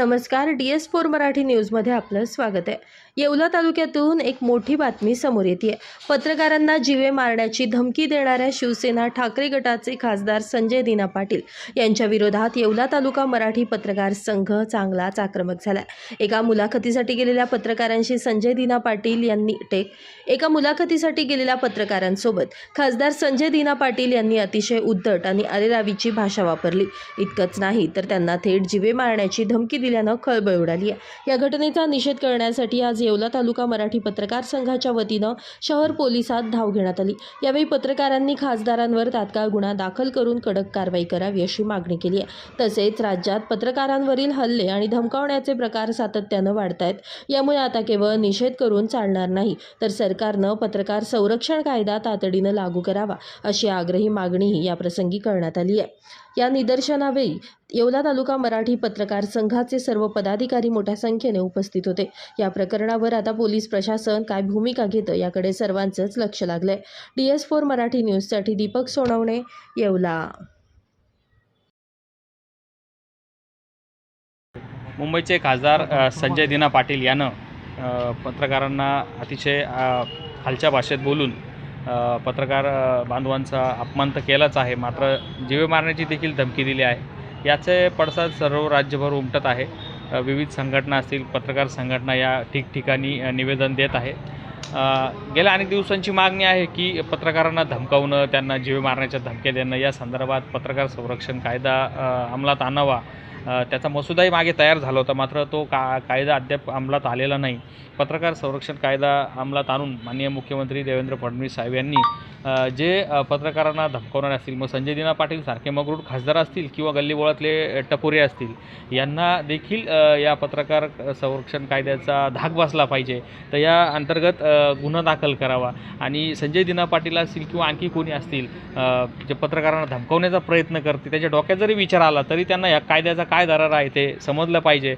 नमस्कार, DS4 मराठी न्यूजमध्ये आपलं स्वागत आहे। येवला तालुक्यातून एक मोठी बातमी समोर येते। पत्रकारांना जीवे मारण्याची धमकी देणाऱ्या शिवसेना ठाकरे गटाचे खासदार संजय दिना पाटील यांच्या विरोधात येवला तालुका मराठी पत्रकार संघ चांगलाच आक्रमक झाला। एका मुलाखतीसाठी गेलेल्या पत्रकारांसोबत खासदार संजय दिना पाटील यांनी अतिशय उद्धट आणि अरेरावीची भाषा वापरली। इतकंच नाही तर त्यांना थेट जीवे मारण्याची धमकी दिल्यानं खळबळ उडाली आहे। या घटनेचा निषेध करण्यासाठी आज येवला तालुका मराठी पत्रकार संघाच्या वतीनं शहर पोलिसात धाव घेण्यात आली। यावेळी पत्रकारांनी खासदारांवर तात्काळ गुन्हा दाखल करून कडक कारवाई करावी अशी मागणी केली आहे। तसेच राज्यात पत्रकारांवरील हल्ले आणि धमकावण्याचे प्रकार सातत्यानं वाढतायत। यामुळे आता केवळ निषेध करून चालणार नाही तर सरकारनं पत्रकार संरक्षण कायदा तातडीनं लागू करावा अशी आग्रही मागणीही या प्रसंगी करण्यात आली आहे। या निदर्शनावेळी येवला तालुका मराठी पत्रकार संघाचे सर्व पदाधिकारी मोठ्या संख्येने उपस्थित होते। या प्रकरणावर आता पोलीस प्रशासन काय भूमिका घेतं याकडे सर्वांचंच लक्ष लागलंय। DS4 मराठी न्यूजसाठी दीपक सोनवणे, येवला। मुंबईचे खासदार संजय दिना पाटील यानं पत्रकारांना अतिशय खालच्या भाषेत बोलून पत्रकार बांधवांचा अपमान तर केलाच आहे, मात्र जीवे मारण्याची देखील धमकी दिली आहे। याचे पडसाद सर्व राज्यभर उमटत आहे। विविध संघटना असतील, पत्रकार संघटना या ठिकठिकाणी निवेदन देत आहे। गेल्या अनेक दिवसांची मागणी आहे की पत्रकारांना धमकावणं, त्यांना जीवे मारण्याच्या धमक्या देणं या संदर्भात पत्रकार संरक्षण कायदा अंमलात आणावा। त्याचा मसुदाही मागे तयार झाला होता, मात्र तो कायदा अद्याप अंमलात आलेला नाही। पत्रकार संरक्षण कायदा अंमलात आणून माननीय मुख्यमंत्री देवेंद्र फडणवीस साहेब यांनी जे पत्रकारांना धमकावणारे असतील, मग संजय दिना पाटील सारखे मगरूळ खासदार असतील किंवा गल्लीबोळातले टपोरे असतील, यांना देखील या पत्रकार संरक्षण कायद्याचा धाक बसला पाहिजे। तर या अंतर्गत गुन्हा दाखल करावा आणि संजय दिना पाटील असतील किंवा आणखी कोणी असतील जे पत्रकारांना धमकावण्याचा प्रयत्न करते, त्याच्या डोक्यात जरी विचार आला तरी त्यांना या कायद्याचा काय दरार आहे ते समजलं पाहिजे।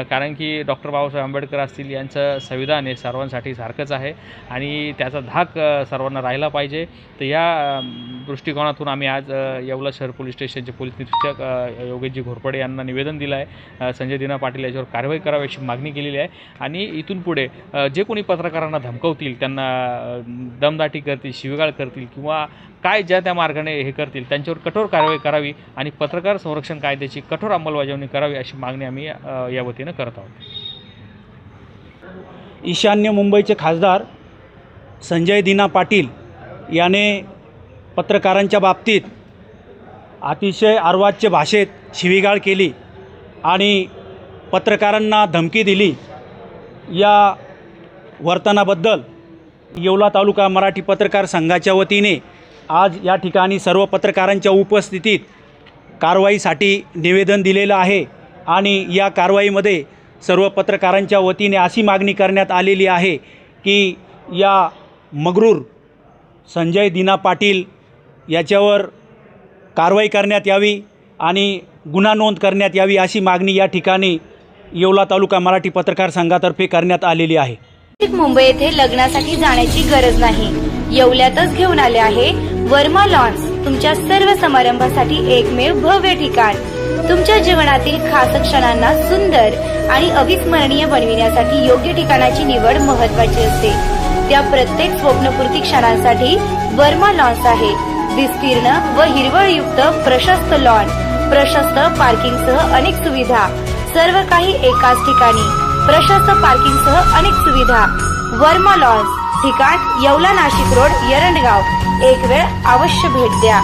कारण की डॉक्टर बाबासाहेब आंबेडकर असतील, यांचं संविधान हे सर्वांसाठी सारखंच आहे आणि त्याचा धाक सर्वांना राहिला पाहिजे। तर या दृष्टिकोनातून आम्ही आज येवला शहर पोलीस स्टेशनचे पोलीस निरीक्षक योगेशजी घोरपडे यांना निवेदन दिलं आहे। संजय दिना पाटील याच्यावर कारवाई करावी अशी मागणी केलेली आहे आणि इथून पुढे जे कोणी पत्रकारांना धमकावतील, त्यांना दमदाटी करतील, शिवीगाळ करतील किंवा काय ज्या त्या मार्गाने हे करतील, त्यांच्यावर कठोर कारवाई करावी आणि पत्रकार संरक्षण कायद्याची कठोर अंमलबजावणी करावी अशी मागणी आम्ही या वतीनं करत आहोत। ईशान्य मुंबईचे खासदार संजय दिना पाटील याने पत्रकारांच्या बाबतीत अतिशय अर्वाच्य भाषेत शिवीगाळ केली आणि पत्रकारांना धमकी दिली। या वर्तनाबद्दल येवला तालुका मराठी पत्रकार संघाच्या वतीने आज या ठिकाणी सर्व पत्रकारांच्या उपस्थितीत कारवाईसाठी निवेदन दिलेलं आहे आणि या कारवाईमध्ये सर्व पत्रकारांच्या वतीने अशी मागणी करण्यात आलेली आहे की या मगरूर संजय दिना पाटील याच्यावर कारवाई करण्यात यावी आणि गुन्हा नोंद करण्यात यावी अशी मागणी या ठिकाणी येवला तालुका मराठी पत्रकार संघातर्फे करण्यात आलेली आहे। मुंबई येथे लग्नासाठी जाण्याची गरज नाही, येवल्यातच घेऊन आले आहे वर्मा लॉन्स, तुमच्या सर्व समारंभासाठी एकमेव भव्य ठिकाण। तुमच्या जीवनातील खास क्षणांना सुंदर आणि अविस्मरणीय बनविण्यासाठी योग्य ठिकाणाची निवड महत्त्वाची असते। त्या प्रत्येक स्वप्नपूर्ती क्षणांसाठी वर्मा लॉन्स आहे। विस्तीर्ण व हिरवळयुक्त प्रशस्त लॉन, प्रशस्त पार्किंगसह अनेक सुविधा, सर्व काही एकाच ठिकाणी, प्रशस्त पार्किंगसह अनेक सुविधा। वर्मा लॉन्स, ठिकाण येवला नाशिक रोड, यरंडगाव। एक वेळ अवश्य भेट द्या।